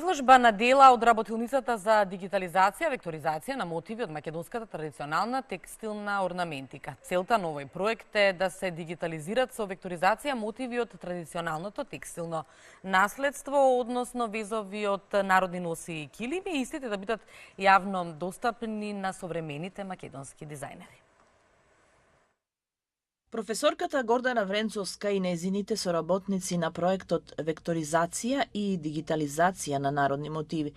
Изложба на дела од работилницата за дигитализација, векторизација на мотиви од македонската традиционална текстилна орнаментика. Целта на овој проект е да се дигитализират со векторизација мотиви од традиционалното текстилно наследство, односно везови од народни носи и килими, и истите да бидат јавно достапни на современите македонски дизајнери. Професорката Гордана Вренцовска и незините соработници на проектот Векторизација и дигитализација на народни мотиви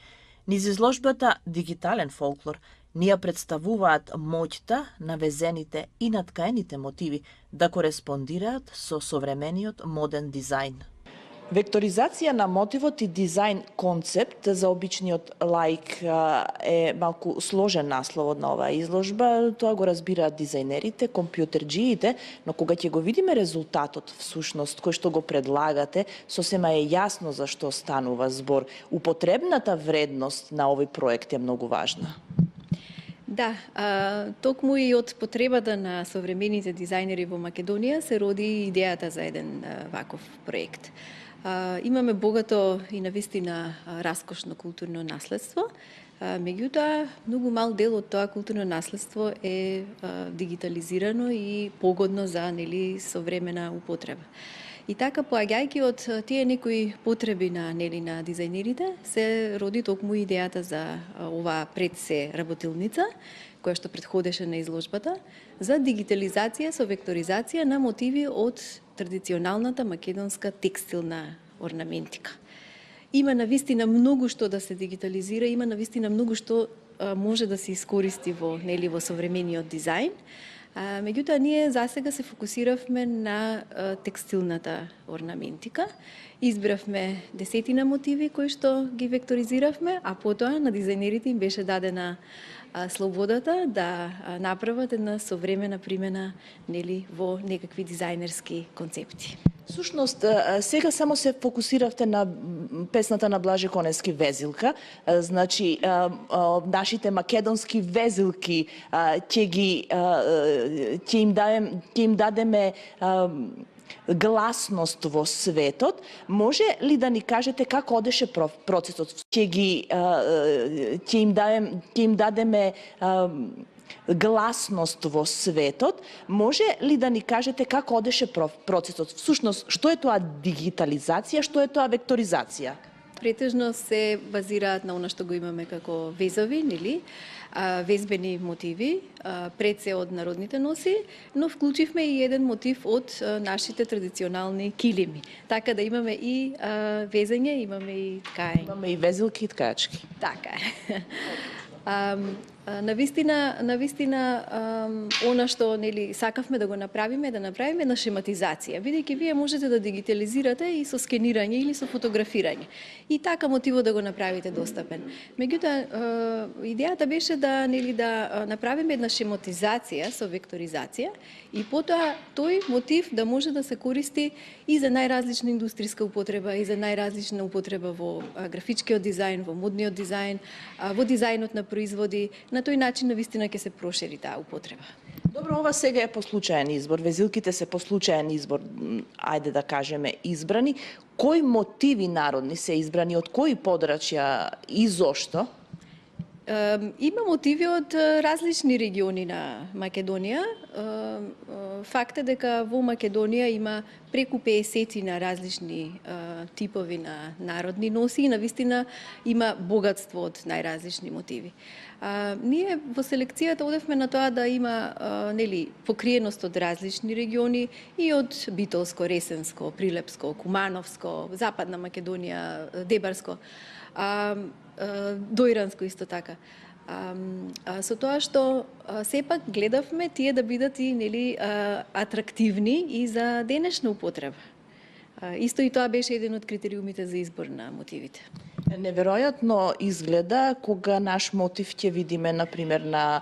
низ изложбата Дигитален фолклор ни ја представуваат моќта на везените и наткаените мотиви да кореспондираат со современиот моден дизајн. Векторизација на мотивот и дизајн концепт за обичниот лаик е малку сложен насловот на оваа изложба. Тоа го разбираат дизајнерите, компјутерџиите, но кога ќе го видиме резултатот всушност кој што го предлагате, сосема е јасно за што станува збор. Употребната вредност на овој проект е многу важна. Да, токму и од потребата на современите дизајнери во Македонија се роди идејата за еден ваков проект. Имаме богато и навистина раскошно културно наследство, меѓутоа многу мал дел од тоа културно наследство е дигитализирано и погодно за современа употреба. И така, поаѓајќи од тие некои потреби на дизајнерите, се роди токму идејата за оваа пред се работилница, која што предходеше на изложбата, за дигитализација со векторизација на мотиви од традиционалната македонска текстилна орнаментика. Има навистина многу што да се дигитализира, има навистина многу што може да се искористи во современиот дизајн. Меѓутоа, ние засега се фокусиравме на текстилната орнаментика. Избравме десетина мотиви кои што ги векторизиравме, а потоа на дизајнерите им беше дадена слободата да направат една современа примена во некакви дизајнерски концепти. Всушност, сега само се фокусиравте на песната на Блаже Коневски Везилка. Значи, нашите македонски везилки ќе им дадеме гласност во светот. Може ли да ни кажете како одеше процесот? Ќе им дадеме гласност во светот. Може ли да ни кажете како одеше процесот? Всушност, што е тоа дигитализација, што е тоа векторизација? Претежно се базираат на она што го имаме како везови, везбени мотиви, пред се од народните носи, но вклучивме и еден мотив од нашите традиционални килими. Така да имаме и везење, имаме и ткаење. Имаме и везилки и ткачки. Така е. Навистина, она што сакавме да го направиме, да направиме на шематизација, бидејќи вие можете да дигитализирате и со скенирање или со фотографирање. И така мотивот да го направите достапен. Меѓутоа, идејата беше да направиме една шематизација со векторизација и потоа тој мотив да може да се користи и за најразлична индустријска употреба, и за најразлична употреба во графичкиот дизајн, во модниот дизајн, во дизајнот на производи. На тој начин навистина ќе се прошири таа употреба. Добро, ова сега е по случаен избор. Везилките се по случаен избор, ајде да кажеме, избрани. Кои мотиви народни се избрани, од кои подрачја и зошто? Има мотиви од различни региони на Македонија. Факт е дека во Македонија има преку 50 на различни типови на народни носи и навистина има богатство од најразлични мотиви. Ние во селекцијата одевме на тоа да има покриеност од различни региони и од Битолско, Ресенско, Прилепско, Кумановско, Западна Македонија, Дебарско, Дојранско исто така. Со тоа што сепак гледавме тие да бидат и атрактивни и за денешна употреба. Исто и тоа беше еден од критериумите за избор на мотивите. Неверојатно изгледа кога наш мотив ќе видиме, например, на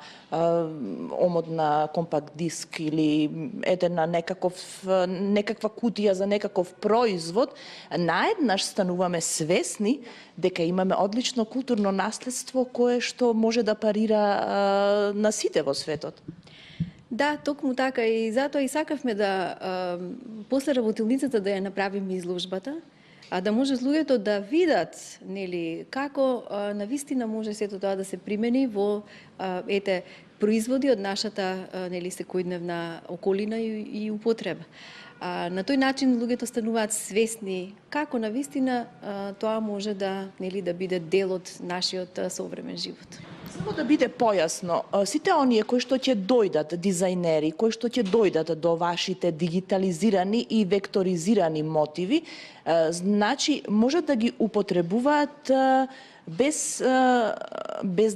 омот на компакт диск или на некаква кутија за некаков производ, наеднаш стануваме свесни дека имаме одлично културно наследство кое што може да парира на сите во светот. Да, токму така и затоа и сакавме да после работилницата да ја направиме изложбата, да може луѓето да видат нели како навистина може сето тоа да се примени во производи од нашата нели секојдневна околина и употреба. На тој начин луѓето стануваат свесни како навистина тоа може да нели да биде дел од нашиот современ живот. Само да биде појасно, сите оние кои што ќе дојдат, дизајнери, кои што ќе дојдат до вашите дигитализирани и векторизирани мотиви, значи можат да ги употребуваат без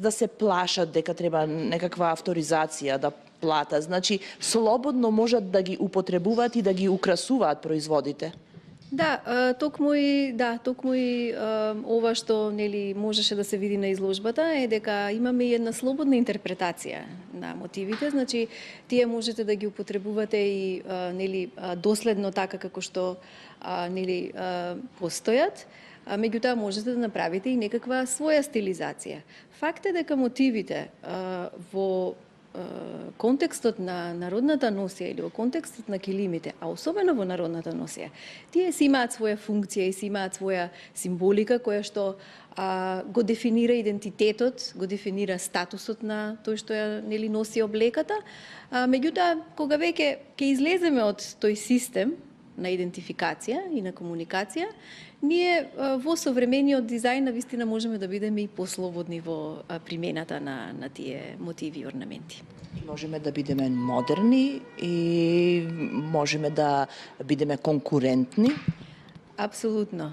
да се плашат дека треба некаква авторизација да плата. Значи, слободно можат да ги употребуваат и да ги украсуваат производите. Токму и ова што нели можеше да се види на изложбата е дека имаме и една слободна интерпретација на мотивите, значи тие можете да ги употребувате и нели доследно така како што нели постојат, меѓутоа можете да направите и некаква своја стилизација. Факт е дека мотивите во контекстот на народната носија или во контекстот на килимите, а особено во народната носија, тие си имаат своја функција и си имаат своја символика која што го дефинира идентитетот, го дефинира статусот на тој што ја нели носи облеката, меѓутоа кога веќе ќе излеземе од тој систем на идентификација и на комуникација, ние во современиот дизајн навистина можеме да бидеме и послободни во примената на тие мотиви и орнаменти. Можеме да бидеме модерни и можеме да бидеме конкурентни. Апсолутно.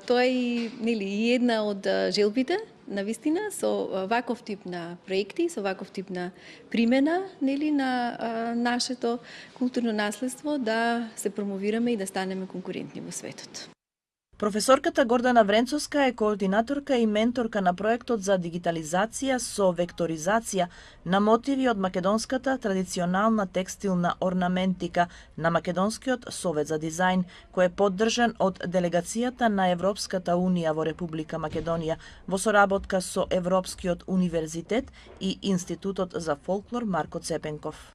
Тоа е нели една од желбите навистина со ваков тип на проекти, со ваков тип на примена нели на нашето културно наследство да се промовираме и да станеме конкурентни во светот. Професорката Гордана Вренцовска е координаторка и менторка на проектот за дигитализација со векторизација на мотиви од македонската традиционална текстилна орнаментика на Македонскиот совет за дизајн, кој е поддржан од делегацијата на Европската унија во Република Македонија во соработка со Европскиот универзитет и Институтот за фолклор Марко Цепенков.